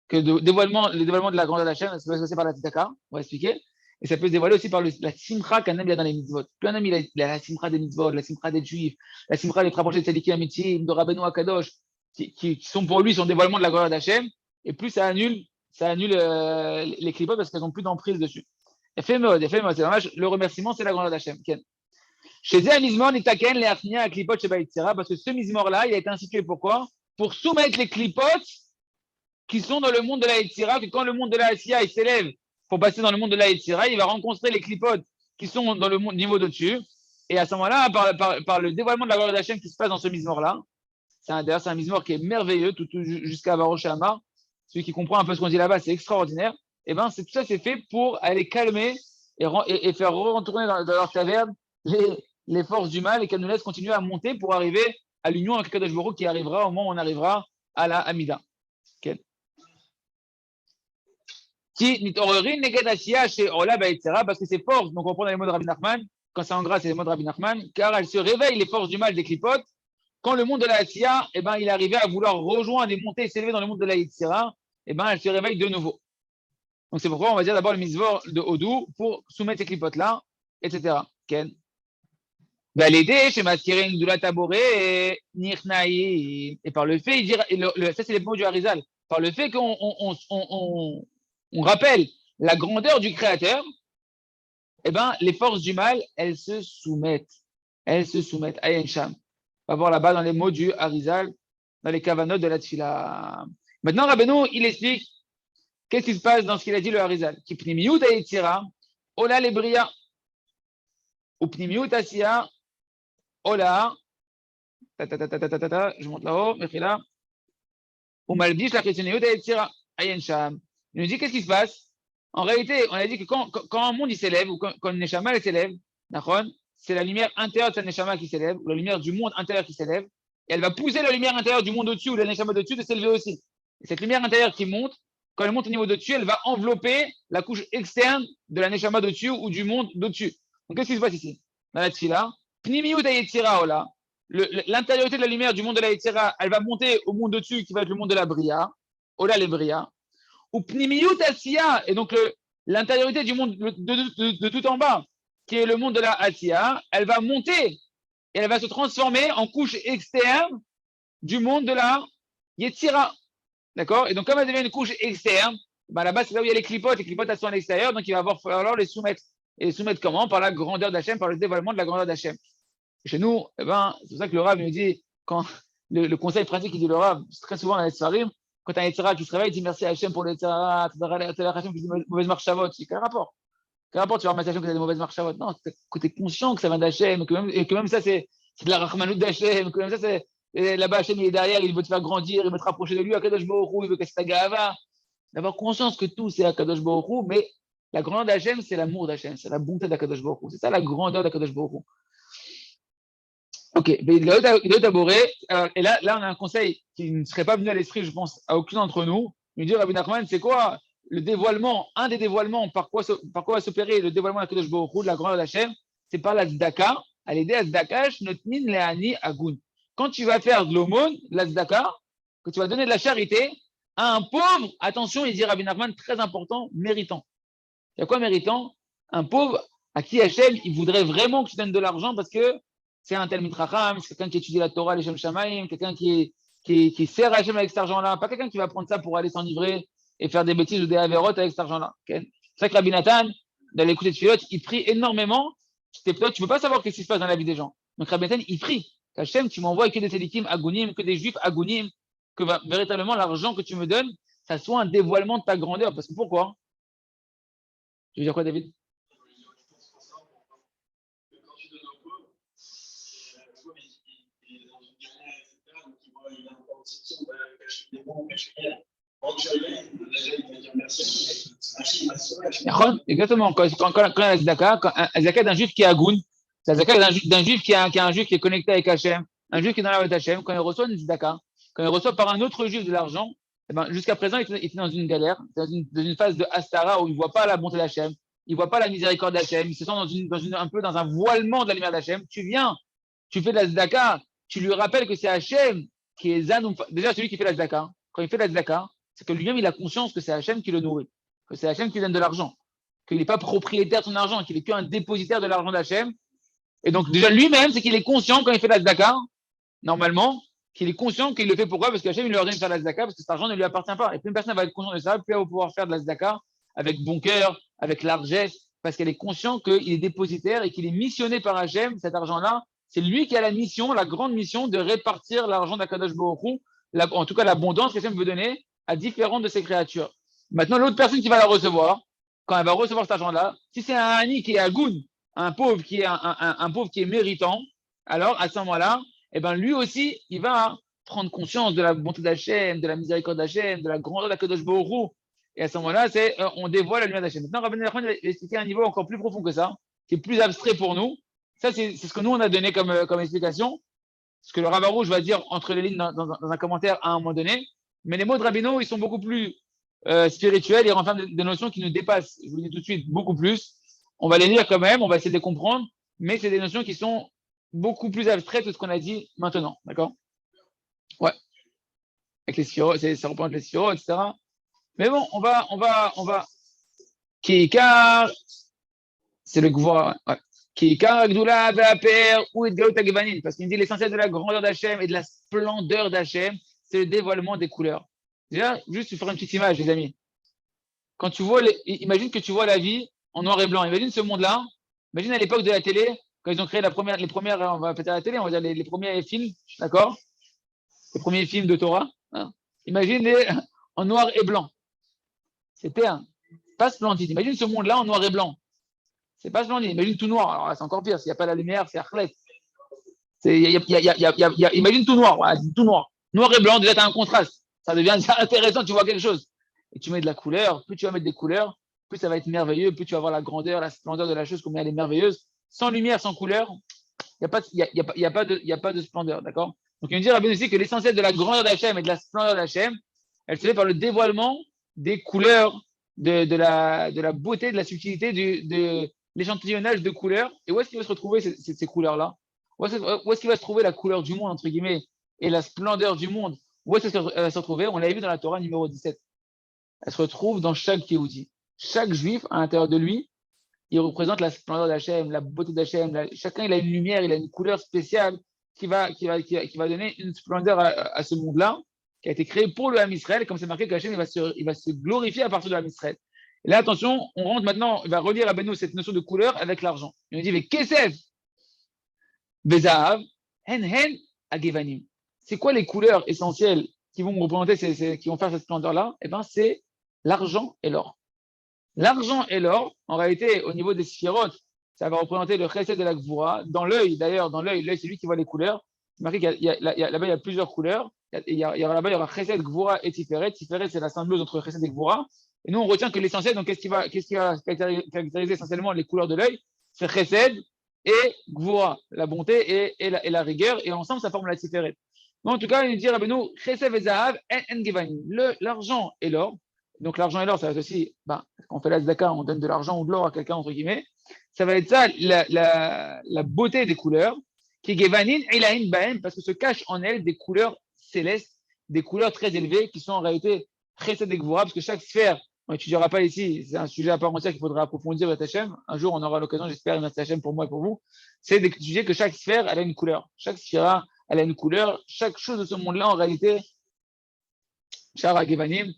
Que le dévoilement de la grandeur d'Hachem, ça peut se passer par la Tzedaka, on va expliquer, et ça peut se dévoiler aussi par la Simcha qu'un homme a dans les Mitzvot. Plus un homme, il a la Simcha des Mitzvot, la Simcha des Juifs, la Simcha des rapprochés de Tzadikim Amitim, de Rabbeinu Akadosh, qui sont pour lui son dévoilement de la grandeur d'Hachem, et plus ça annule les clipotes parce qu'elles n'ont plus d'emprise dessus. C'est dommage. Le remerciement, c'est la grandeur d'Hachem. Chez eux, un mismor nitaken les afnia à clipotes chez Baïtsera, parce que ce mismor-là, il a été institué pourquoi? Pour soumettre les clipotes qui sont dans le monde de la Yetzira, que quand le monde de la Asiya il s'élève pour passer dans le monde de la Yetzira, il va rencontrer les clipotes qui sont dans le niveau de-dessus. Et à ce moment-là, par le dévoilement de la gloire d'Hachem qui se passe dans ce mismor-là, d'ailleurs, c'est un mismor qui est merveilleux, tout jusqu'à Baruch Hamar. Celui qui comprend un peu ce qu'on dit là-bas, c'est extraordinaire. Et bien, tout ça, c'est fait pour aller calmer et faire retourner dans leur taverne les forces du mal et qu'elles nous laissent continuer à monter pour arriver à l'union avec Kadosh Baruch Hu qui arrivera au moment où on arrivera à la Hamida. Parce que ces forces, donc on prend les mots de Rabbi Nachman, quand c'est en gras, c'est les mots de Rabbi Nachman, car elles se réveillent, les forces du mal des clipotes, quand le monde de la Asiya, il est arrivé à vouloir rejoindre et monter et s'élever dans le monde de la Yetzira, elle se réveille de nouveau. Donc c'est pourquoi on va dire d'abord le mitzvot de Odou pour soumettre ces clipotes-là, etc. Ken. L'aider chez Maskirin Gdula Taboré Nirnaï. Et par le fait, ça c'est les mots du Harizal, par le fait qu'on rappelle la grandeur du Créateur, les forces du mal, elles se soumettent. Ayen Sham. On va voir là-bas dans les mots du Harizal, dans les kavanot de la Tfila. Maintenant, Rabbeinu, il explique qu'est-ce qui se passe dans ce qu'il a dit le Harizal. Ki pnimiut hayetzira, ola lebria. Ou pnimiut asiya, ola. Je monte là-haut, mechila. Ou malbish la cheseniut hayetzira, ayen sham. Il nous dit qu'est-ce qui se passe. En réalité, on a dit que quand un monde il s'élève, ou quand le neshama elle s'élève, c'est la lumière intérieure de sa neshama qui s'élève, ou la lumière du monde intérieur qui s'élève, et elle va pousser la lumière intérieure du monde au-dessus, ou la neshama au-dessus, de s'élever aussi. Et cette lumière intérieure qui monte, quand elle monte au niveau d'au-dessus, elle va envelopper la couche externe de la neshama d'au-dessus ou du monde d'au-dessus. Donc qu'est-ce qui se passe ici? Dans la tfila, pnimiut hayetzira ola, l'intériorité de la lumière du monde de la yetzira, elle va monter au monde d'au-dessus qui va être le monde de la bria, ola le bria, ou pnimiut asiya, et donc l'intériorité du monde de tout en bas, qui est le monde de la Asiya, elle va monter et elle va se transformer en couche externe du monde de la Yetzira. D'accord? Et donc, comme elle devient une couche externe, là-bas, c'est là où il y a les clipotes elles sont à l'extérieur, donc il va falloir les soumettre. Et les soumettre comment? Par la grandeur d'Hachem, par le dévoilement de la grandeur d'Hachem. Chez nous, eh ben, c'est pour ça que le Rav nous dit, quand le conseil pratique, il dit le Rav, très souvent dans les Sfarim, quand tu as un Yetzirah qui se réveille, il dit merci à Hachem pour le Yetzirah, tu as Hachem qui dit mauvaise marche Shavot. Quel rapport? Quel rapport tu vas remercier Hachem que tu as des mauvaises marches Shavot? Non, que tu es conscient que ça vient d'Hachem, et que même ça, c'est de la Rahmanout d'Hachem, que même ça, c'est. Et là-bas, Hachem, il est derrière, il veut te faire grandir, il veut te rapprocher de lui, Akadosh Baruch Hu, il veut casser ta gava. D'avoir conscience que tout, c'est Akadosh Baruch Hu, mais la grandeur d'Hachem, c'est l'amour d'Hachem, c'est la bonté d'Akadosh Baruch Hu. C'est ça la grandeur d'Akadosh Baruch Hu. Ok, et là, on a un conseil qui ne serait pas venu à l'esprit, je pense, à aucun d'entre nous. Nous dire, Rabbi Nachman, c'est quoi le dévoilement, un des dévoilements, par quoi va s'opérer le dévoilement d'Akadosh Baruch Hu, de la grandeur d'Hachem, c'est par la tzedaka, à l'aider à tzedaka, shnotmin le'ani agun. Quand tu vas faire de l'aumône, la tzedaka, que tu vas donner de la charité à un pauvre, attention, il dit Rabbi Nachman, très important, méritant. Il y a quoi méritant? Un pauvre à qui Hachem, il voudrait vraiment que tu donnes de l'argent parce que c'est un tel mitracham, c'est quelqu'un qui étudie la Torah, les Shem Shamaim, quelqu'un qui sert Hachem avec cet argent-là, pas quelqu'un qui va prendre ça pour aller s'enivrer et faire des bêtises ou des avérotes avec cet argent-là. Okay? C'est vrai que Rabbi Nathan, dans l'écoute de Philote, il prie énormément. Tu ne peux pas savoir ce qui se passe dans la vie des gens. Donc Rabbi Nathan, il prie. Hachem, tu m'envoies que des sédikim agunim, que des juifs agunim, que véritablement l'argent que tu me donnes, ça soit un dévoilement de ta grandeur. Parce que pourquoi? Tu veux dire quoi, David? Exactement. Quand la Zaka, la Zaka d'un juif qui est Agoun, la Zaka d'un juif qui est un juif qui est connecté avec Hachem, un juif qui est dans la Voie Hachem, quand il reçoit une Zaka, quand il reçoit par un autre juif de l'argent, eh ben, jusqu'à présent, il était dans une galère, dans une phase de Astara où il ne voit pas la bonté d'Hachem, il ne voit pas la miséricorde d'Hachem, il se sent un peu dans un voilement de la lumière d'Hachem. Tu viens, tu fais de la Zaka, tu lui rappelles que c'est Hachem qui est Zan. Déjà, celui qui fait la Zaka, quand il fait la Zaka, c'est que lui-même, il a conscience que c'est Hachem qui le nourrit, que c'est Hachem qui donne de l'argent, qu'il n'est pas propriétaire de son argent, qu'il n'est qu'un dépositaire de l'argent d'Hachem. Et donc, déjà, lui-même, c'est qu'il est conscient quand il fait la Zaka, normalement, qu'il est conscient qu'il le fait pourquoi? Parce qu'Hachem, il lui ordonne de faire la Zaka, parce que cet argent ne lui appartient pas. Et plus une personne va être consciente de ça, plus elle va pouvoir faire de la Zaka avec bon cœur, avec largesse, parce qu'elle est consciente qu'il est dépositaire et qu'il est missionné par Hachem, cet argent-là. C'est lui qui a la mission, la grande mission de répartir l'argent d'Akadosh Baruch Hu, en tout cas l'abondance qu'Hachem veut donner à différentes de ses créatures. Maintenant, l'autre personne qui va la recevoir, quand elle va recevoir cet argent-là, si c'est un Hani qui est Agoun, un pauvre qui est un pauvre qui est méritant, alors à ce moment-là, eh ben, lui aussi, il va prendre conscience de la bonté d'Hachem, de la miséricorde d'Hachem, de la grandeur d'Akadosh Baruch Hu. Et à ce moment-là, on dévoile la lumière d'Hachem. Maintenant, Rabbi Nachman va expliquer à un niveau encore plus profond que ça, qui est plus abstrait pour nous. Ça, c'est ce que nous, on a donné comme explication. Ce que le Rav Arouche va dire entre les lignes dans un commentaire à un moment donné. Mais les mots de Rabbeinu, ils sont beaucoup plus spirituels, ils renferment des notions qui nous dépassent, je vous le dis tout de suite, beaucoup plus. On va les lire quand même, on va essayer de les comprendre, mais c'est des notions qui sont beaucoup plus abstraites que ce qu'on a dit maintenant, d'accord? Ouais, avec les sphiros, ça représente les sphiros, etc. Mais bon, on va. Kikar, c'est le gouvoir, ouais. Kikar, Gdoula, Ve'aper, ou Edgaot Agvanin, parce qu'il dit l'essentiel de la grandeur d'Hachem et de la splendeur d'Hachem, c'est le dévoilement des couleurs. Déjà, juste faire une petite image, les amis. Quand tu vois, imagine que tu vois la vie en noir et blanc. Imagine ce monde-là. Imagine à l'époque de la télé, quand ils ont créé les premières, on va peut-être la télé, on va dire les premiers films, d'accord? Les premiers films de Torah. Hein. Imagine en noir et blanc. C'était pas splendide. Imagine ce monde-là en noir et blanc. C'est pas splendide. Imagine tout noir. Alors c'est encore pire. S'il n'y a pas la lumière, c'est Arclet. Imagine tout noir. Voilà, tout noir. Noir et blanc, déjà, tu as un contraste. Ça devient intéressant, tu vois quelque chose. Et tu mets de la couleur. Plus tu vas mettre des couleurs, plus ça va être merveilleux. Plus tu vas voir la grandeur, la splendeur de la chose, combien elle est merveilleuse. Sans lumière, sans couleur, il n'y a pas de splendeur. D'accord? Donc, il veut dire à aussi que l'essentiel de la grandeur d'Hachem et de la splendeur d'Hachem, elle se fait par le dévoilement des couleurs, de la beauté, de la subtilité, de l'échantillonnage de couleurs. Et où est-ce qu'il va se retrouver ces couleurs-là? Où est-ce qu'il va se trouver la couleur du monde, entre guillemets, et la splendeur du monde? Où est-ce qu'elle va se retrouver? On l'avait vu dans la Torah numéro 17. Elle se retrouve dans chaque Yehudi. Chaque juif, à l'intérieur de lui, il représente la splendeur d'Hachem, la beauté d'Hachem. Chacun, il a une lumière, il a une couleur spéciale qui va donner une splendeur à ce monde-là, qui a été créé pour le Ham Israël. Comme c'est marqué qu'Hachem, il va se glorifier à partir de l'Ham Israël. Et là, attention, on rentre maintenant, il va relire à Beno cette notion de couleur avec l'argent. Il nous dit, mais qu'est-ce Bezahav, hen agevanim. C'est quoi les couleurs essentielles qui vont représenter, qui vont faire cette splendeur-là? Eh bien, c'est l'argent et l'or. L'argent et l'or, en réalité, au niveau des sphirotes, ça va représenter le chesed de la gvura. Dans l'œil, d'ailleurs, l'œil, c'est lui qui voit les couleurs. C'est marqué là-bas, il y a plusieurs couleurs. Là-bas, il y aura chesed, gvura et tiferet. Tiferet, c'est la symbiose entre chesed et gvura. Et nous, on retient que l'essentiel, donc qu'est-ce qui va caractériser essentiellement les couleurs de l'œil? C'est chesed et gvura, la bonté et la rigueur. Et ensemble, ça forme la tiferet. Mais en tout cas, il dit, Rabbeinu, chesed et zahav, en gevanim. L'argent et l'or. Donc l'argent et l'or, ça va être aussi, quand on fait la tzedaka, on donne de l'argent ou de l'or à quelqu'un, entre guillemets. Ça va être ça, la beauté des couleurs, qui est gevanin ilahin bahem, parce que se cachent en elles des couleurs célestes, des couleurs très élevées, qui sont en réalité chesed et gvura, parce que chaque sphère, on n'étudiera pas ici, c'est un sujet à part entière qu'il faudra approfondir avec Hachem. Un jour, on aura l'occasion, j'espère, avec Hachem pour moi et pour vous, c'est d'étudier que chaque sphère, elle a une couleur. Chaque sphère, elle a une couleur. Chaque chose de ce monde-là, en réalité, Shara Gevanim,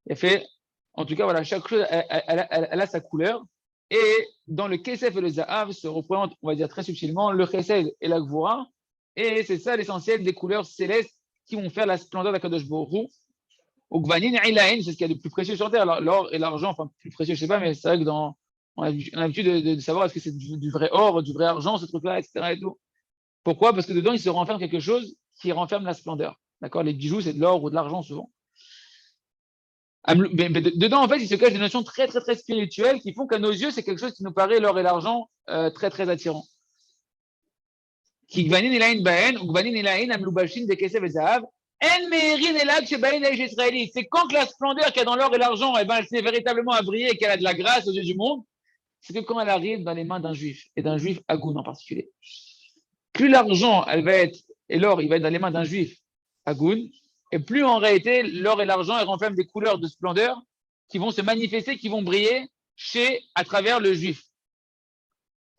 il fait, en tout cas, voilà, chaque chose, elle a sa couleur. Et dans le Kesef et le Zahav se représente, on va dire très subtilement, le Chesed et la Gvura. Et c'est ça l'essentiel des couleurs célestes qui vont faire la splendeur d'Akadosh Baruch Hu. Au Gvanin Ilahin, c'est ce qu'il y a de plus précieux sur Terre. L'or et l'argent, enfin, plus précieux, je ne sais pas, mais c'est vrai que on a l'habitude de savoir est-ce que c'est du vrai or, du vrai argent, ce truc-là, etc. Et tout. Pourquoi? Parce que dedans, il se renferme quelque chose qui renferme la splendeur. D'accord? Les bijoux, c'est de l'or ou de l'argent souvent. Mais dedans, en fait, il se cache des notions très, très, très spirituelles qui font qu'à nos yeux, c'est quelque chose qui nous paraît, l'or et l'argent, très, très attirant. C'est quand que la splendeur qu'il y a dans l'or et l'argent, elle s'est véritablement à briller et qu'elle a de la grâce aux yeux du monde, c'est que quand elle arrive dans les mains d'un juif, et d'un juif agoun en particulier. Plus l'argent, elle va être, et l'or, il va être dans les mains d'un juif agoun, et plus en réalité, l'or et l'argent, elles renferment des couleurs de splendeur qui vont se manifester, qui vont briller à travers le juif.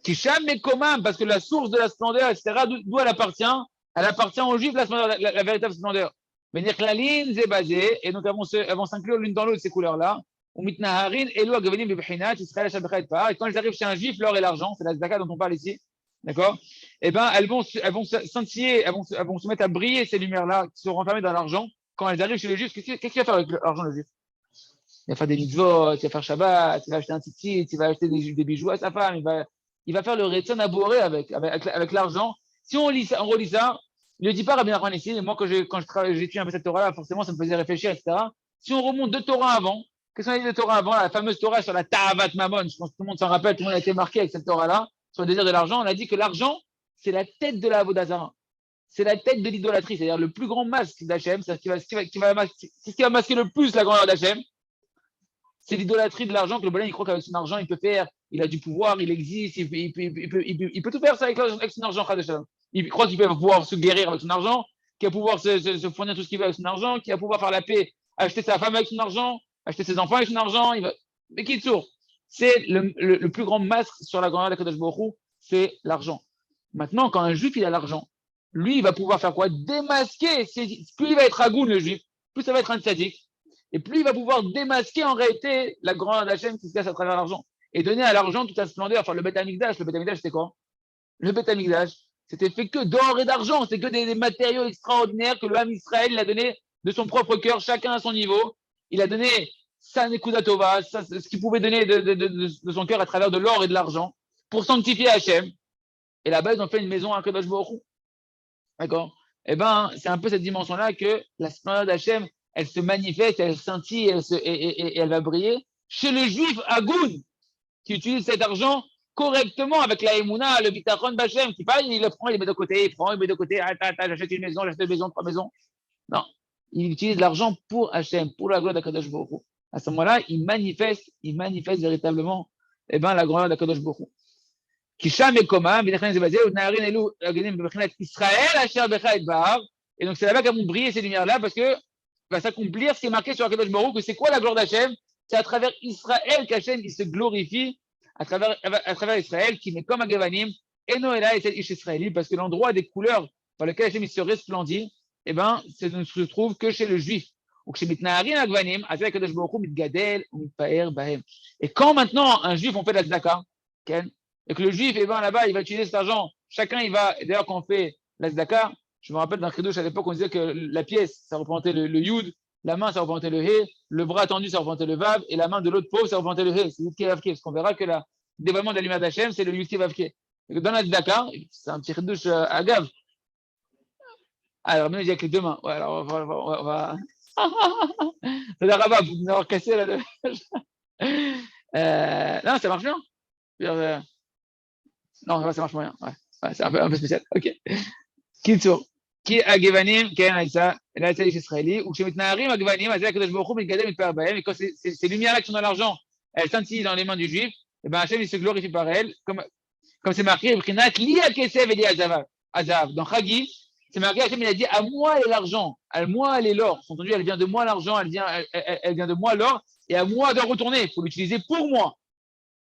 Kisham est commun, parce que la source de la splendeur, etc., d'où elle appartient au juif, la véritable splendeur. Mais Nirklalin, c'est basé, et donc elles vont s'inclure l'une dans l'autre, ces couleurs-là. Et quand elles arrivent chez un juif, l'or et l'argent, c'est la zaka dont on parle ici, d'accord? Eh ben, elles vont scintiller, elles vont se mettre à briller, ces lumières-là, qui sont renfermées dans l'argent. Quand elles arrivent chez le juif, qu'est-ce qu'il va faire avec l'argent, le juif? Il va faire des mitzvot, il va faire Shabbat, il va acheter un tzitzit, il va acheter des bijoux à sa femme, il va faire le Retzon Abouré avec l'argent. Si on relit ça, il ne dit pas Rabbi Nachman ici, mais moi, quand j'étudie un peu cette Torah-là, forcément, ça me faisait réfléchir, etc. Si on remonte 2 Torahs avant, qu'est-ce qu'on a dit de Torah avant, la fameuse Torah sur la Ta'avat Mammon, je pense que tout le monde s'en rappelle, tout le monde a été marqué avec cette Torah-là, sur le désir de l'argent, on a dit que l'argent, c'est la tête de la Avodazara. C'est la tête de l'idolâtrie, c'est-à-dire le plus grand masque d'Hachem, c'est ce qui va masquer le plus la grandeur d'Hachem. C'est l'idolâtrie de l'argent que le bonhomme il croit qu'avec son argent il peut faire, il a du pouvoir, il existe, il peut tout faire ça avec son argent. Il croit qu'il peut pouvoir se guérir avec son argent, qu'il va pouvoir se fournir tout ce qu'il veut avec son argent, qu'il va pouvoir faire la paix, acheter sa femme avec son argent, acheter ses enfants avec son argent. Mais qui est sourd? C'est le plus grand masque sur la grandeur d'Akadosh Baruch Hu, c'est l'argent. Maintenant, quand un juif il a l'argent, lui il va pouvoir faire quoi? Démasquer. Plus il va être agoun le juif, plus ça va être un tzaddik. Et plus il va pouvoir démasquer en réalité la grandeur d'Hachem qui se cache à travers l'argent. Et donner à l'argent toute sa splendeur. Enfin, le Beth Amikdash, c'était quoi? Le Beth Amikdash, c'était fait que d'or et d'argent. C'était que des matériaux extraordinaires que le Ham Israël a donné de son propre cœur, chacun à son niveau. Il a donné sa Nekuda Tova, ce qu'il pouvait donner de son cœur à travers de l'or et de l'argent pour sanctifier Hachem. Et là-bas, ils ont fait une maison à Kadosh Baruch Hu. D'accord? Eh bien, c'est un peu cette dimension-là que la splendeur d'Hachem, elle se manifeste, elle scintille et elle va briller chez le juif Agoun qui utilise cet argent correctement avec la Emouna, le Bitachon Bachem, qui parle, il le prend, il le met de côté, il met de côté, j'achète une maison, j'achète 2 maisons, 3 maisons. Non, il utilise l'argent pour Hachem, pour la gloire d'Akadosh Baruch Hu. À ce moment-là, il manifeste véritablement la gloire d'Akadosh Baruch Hu. Kisham et Koma, Israël, et donc c'est là-bas qu'elles vont briller ces lumières-là parce que va s'accomplir ce qui est marqué sur Akadosh Baruch Hu, que c'est quoi la gloire d'Hachem? C'est à travers Israël qu'Hachem il se glorifie, à travers Israël, qui met comme un Gavanim, et Noéla et Ish Israéli, parce que l'endroit des couleurs par lequel Hachem il se resplendit, eh ben, ça ne se trouve que chez le juif. Et quand maintenant un juif on fait de la tzedaka, et que le juif, eh ben, là-bas, il va utiliser cet argent chacun il va, d'ailleurs quand on fait la tzedaka, je me rappelle d'un Kiddush à l'époque, on disait que la pièce, ça représentait le Yud, la main, ça représentait le He, le bras tendu, ça représentait le Vav, et la main de l'autre pauvre, ça représentait le He, c'est Yud Vav, parce qu'on verra que le dévoilement de la lumière d'Hachem, c'est le Yud Vav. Dans la tzedaka, c'est un petit Kiddush à Gav. Alors, maintenant, il dit avec les deux mains. Ouais, alors, on va... C'est la rabat, vous nous avoir cassé là. Non, ça marche bien. Non, ça marche moyen. Ouais, c'est un peu spécial. Ok. קיצור, כי הגוונים, כן, הייתה איש ישראלי, וכשמתנערים הגוונים, אז הקדוש ברוך הוא מתגלה מתפאר בהם, et quand ces lumières-là qui sont dans l'argent, elles scintillent dans les mains du juif, et ben Hachem, il se glorifie par elles, comme c'est marqué, li hakesef et li azav. Dans Chagi, c'est marqué, Hachem, il a dit, à moi est l'argent, à moi elle est l'or. Entendu, elle vient de moi l'argent, elle vient de moi l'or, et à moi de retourner. Il faut l'utiliser pour moi.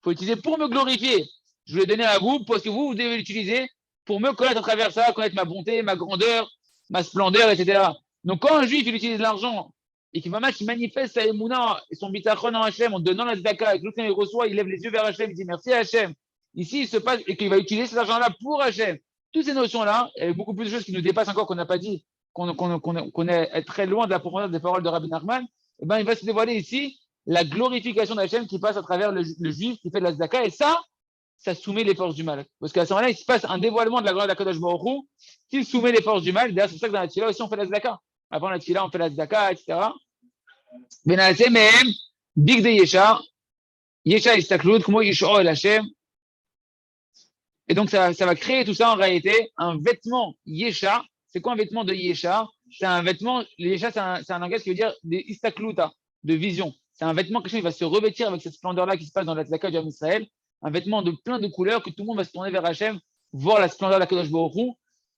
Il faut l'utiliser pour me glorifier. Je vous l'ai donné à vous, parce que vous devez l'utiliser pour me connaître à travers ça, connaître ma bonté, ma grandeur, ma splendeur, etc. Donc, quand un juif il utilise l'argent et qu'il manifeste sa émouna et son bitachon en Hachem en donnant la tzedaka, et que quand il reçoit, il lève les yeux vers Hachem, il dit merci à Hachem. Ici, il se passe et qu'il va utiliser cet argent-là pour Hachem. Toutes ces notions-là, il y a beaucoup plus de choses qui nous dépassent encore qu'on n'a pas dit, qu'on est très loin de la profondeur des paroles de Rabbi Nachman. Eh ben, il va se dévoiler ici la glorification d'Hachem qui passe à travers le juif qui fait de la tzedaka. Et ça soumet les forces du mal. Parce qu'à ce moment-là, il se passe un dévoilement de la gloire d'Akadosh Baruch Hu qui soumet les forces du mal. D'ailleurs, c'est pour ça que dans la Tfila aussi, on fait la tzedaka. Avant la Tfila, on fait la tzedaka, etc. Benasé mehem, big de Yesha, Yesha istaklut, kumo yisho el Hashem. Et donc, ça va créer tout ça en réalité, un vêtement Yesha. C'est quoi un vêtement de Yesha? C'est un vêtement, Yesha, c'est un langage qui veut dire des istakluta, de vision. C'est un vêtement que il va se revêtir avec cette splendeur-là qui se passe dans la tzedaka du Israël. Un vêtement de plein de couleurs que tout le monde va se tourner vers Hachem, voir la splendeur d'Akadosh Baruch Hu.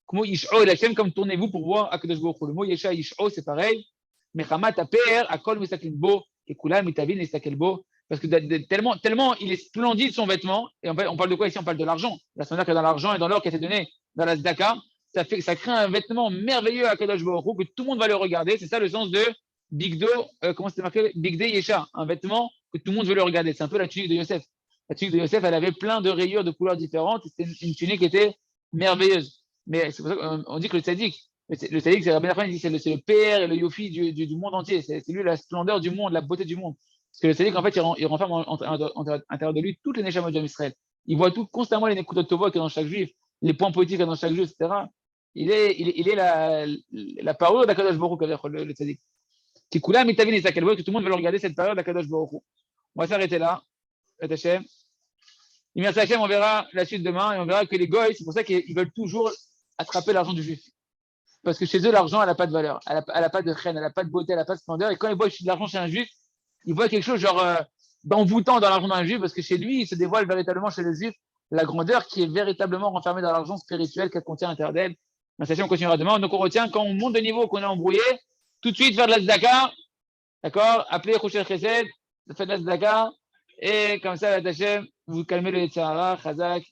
Comment Yish'o el Hachem, comme tournez-vous pour voir Akadosh Baruch Hu. Le mot Yesha, Yish'o, c'est pareil. Mechamat aper, akol mistakin bo, et kula mitavin mistakel bo. Parce que tellement il est splendide son vêtement. Et en fait, on parle de quoi ici? On parle de l'argent. La splendeur qu'il y a dans l'argent et dans l'or qui a été donné dans la tzedaka, ça crée un vêtement merveilleux à Akadosh Baruch Hu que tout le monde va le regarder. C'est ça le sens de Bigdo, comment c'était marqué? Bigde Yesha, un vêtement que tout le monde veut le regarder. C'est un peu la tunique de Yosef. La tunique de Yosef, elle avait plein de rayures de couleurs différentes. C'était une tunique qui était merveilleuse. Mais c'est pour ça qu'on dit que le tzaddik, c'est Rabbi Nachman, il dit c'est le PR et le yofi du monde entier. C'est lui la splendeur du monde, la beauté du monde. Parce que le tzaddik, en fait, il renferme à l'intérieur de lui toutes les neshamot d'Israël. Il voit constamment les nekutot tovot qu'il y a dans chaque juif, les points positifs qu'il y a dans chaque juif, etc. Il est la parole d'Akadosh Baruch Hu, le tzaddik. Qui coula mitavin et sakel, que tout le monde veut regarder cette parole d'Akadosh Baruch Hu. On va s'arrêter là. Hachem. Et merci Hachem, on verra la suite demain et on verra que les goïs, c'est pour ça qu'ils veulent toujours attraper l'argent du juif. Parce que chez eux, l'argent, elle n'a pas de valeur, elle n'a pas de reine, elle n'a pas de beauté, elle n'a pas de splendeur. Et quand ils voient de l'argent chez un juif, ils voient quelque chose genre d'envoûtant dans l'argent d'un juif, parce que chez lui, il se dévoile véritablement chez le juif la grandeur qui est véritablement renfermée dans l'argent spirituel qu'elle contient à l'intérieur d'elle. Merci Hachem, on continuera demain. Donc on retient, quand on monte de niveau, qu'on est embrouillé, tout de suite faire de la tzedaka, d'accord, appeler Chosher Chesed, faire de la tzedaka. Et comme ça, Hachem, vous calmez le Yetzirah, Chazak,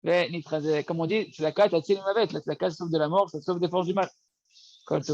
et Nitrazek. Comme on dit, c'est la carte, la tzedaka sauve de la mort, ça sauve des forces du mal.